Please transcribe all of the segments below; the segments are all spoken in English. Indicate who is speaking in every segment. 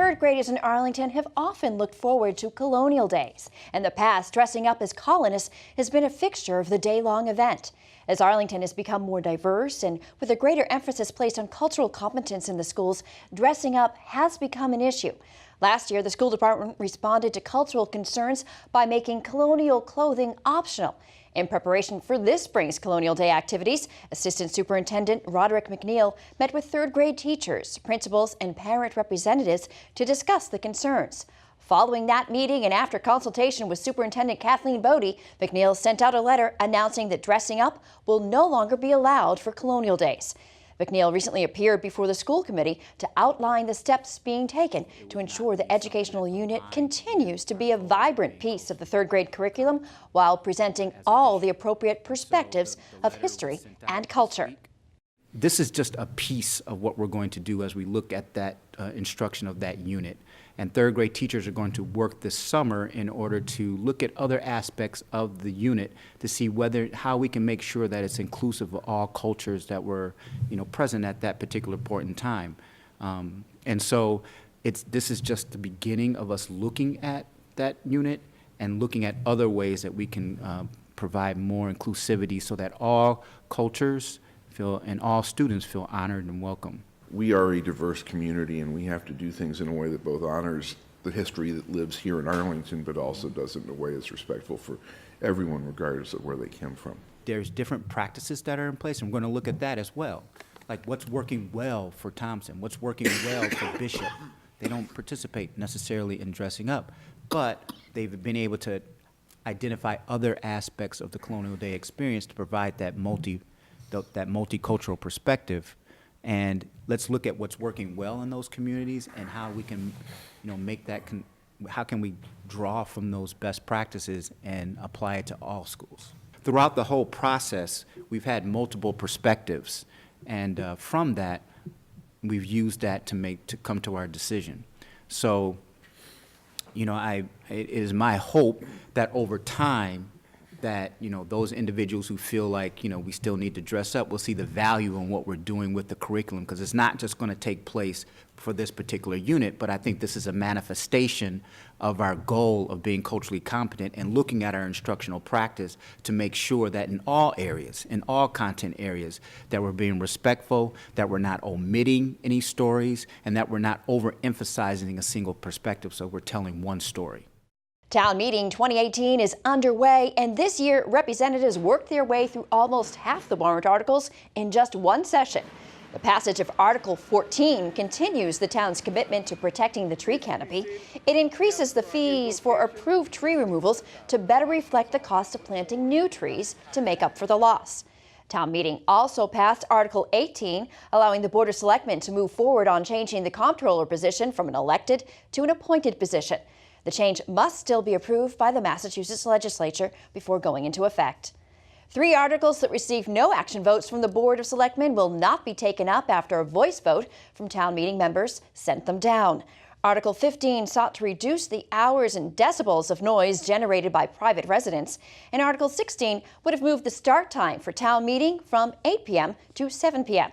Speaker 1: third graders in Arlington have often looked forward to Colonial Days. In the past, dressing up as colonists has been a fixture of the day-long event. As Arlington has become more diverse and with a greater emphasis placed on cultural competence in the schools, dressing up has become an issue. Last year, the school department responded to cultural concerns by making colonial clothing optional. In preparation for this spring's Colonial Day activities, Assistant Superintendent Roderick McNeil met with third grade teachers, principals, and parent representatives to discuss the concerns. Following that meeting and after consultation with Superintendent Kathleen Bodie, McNeil sent out a letter announcing that dressing up will no longer be allowed for Colonial Days. McNeil recently appeared before the school committee to outline the steps being taken to ensure the educational unit continues to be a vibrant piece of the third grade curriculum while presenting all the appropriate perspectives of history and culture.
Speaker 2: This is just a piece of what we're going to do as we look at that instruction of that unit. And third grade teachers are going to work this summer in order to look at other aspects of the unit to see how we can make sure that it's inclusive of all cultures that were, present at that particular point in time. And so this is just the beginning of us looking at that unit and looking at other ways that we can provide more inclusivity so that all cultures and all students feel honored and welcome.
Speaker 3: We are a diverse community, and we have to do things in a way that both honors the history that lives here in Arlington, but also does it in a way that's respectful for everyone, regardless of where they came from.
Speaker 2: There's different practices that are in place, and we're going to look at that as well. Like what's working well for Thompson, what's working well for Bishop. They don't participate necessarily in dressing up, but they've been able to identify other aspects of the Colonial Day experience to provide that multicultural perspective. And let's look at what's working well in those communities and how we can, make that, how can we draw from those best practices and apply it to all schools. Throughout the whole process, we've had multiple perspectives, and from that, we've used that to come to our decision. So, it is my hope that over time, that those individuals who feel like we still need to dress up will see the value in what we're doing with the curriculum, because it's not just going to take place for this particular unit, but I think this is a manifestation of our goal of being culturally competent and looking at our instructional practice to make sure that in all areas, in all content areas, that we're being respectful, that we're not omitting any stories, and that we're not overemphasizing a single perspective, so we're telling one story.
Speaker 1: Town Meeting 2018 is underway, and this year representatives worked their way through almost half the warrant articles in just one session. The passage of Article 14 continues the town's commitment to protecting the tree canopy. It increases the fees for approved tree removals to better reflect the cost of planting new trees to make up for the loss. Town Meeting also passed Article 18, allowing the Board of Selectmen to move forward on changing the comptroller position from an elected to an appointed position. The change must still be approved by the Massachusetts legislature before going into effect. 3 articles that received no action votes from the Board of Selectmen will not be taken up after a voice vote from town meeting members sent them down. Article 15 sought to reduce the hours and decibels of noise generated by private residents, and Article 16 would have moved the start time for town meeting from 8 p.m. to 7 p.m.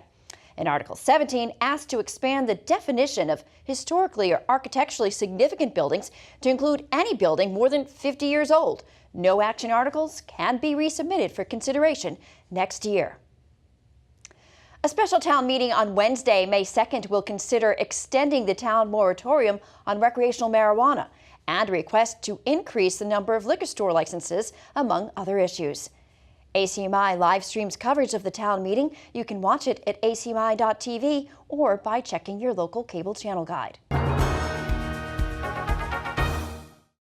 Speaker 1: And Article 17 asked to expand the definition of historically or architecturally significant buildings to include any building more than 50 years old. No action articles can be resubmitted for consideration next year. A special town meeting on Wednesday, May 2nd, will consider extending the town moratorium on recreational marijuana and a request to increase the number of liquor store licenses, among other issues. ACMi live streams coverage of the town meeting. You can watch it at acmi.tv or by checking your local cable channel guide.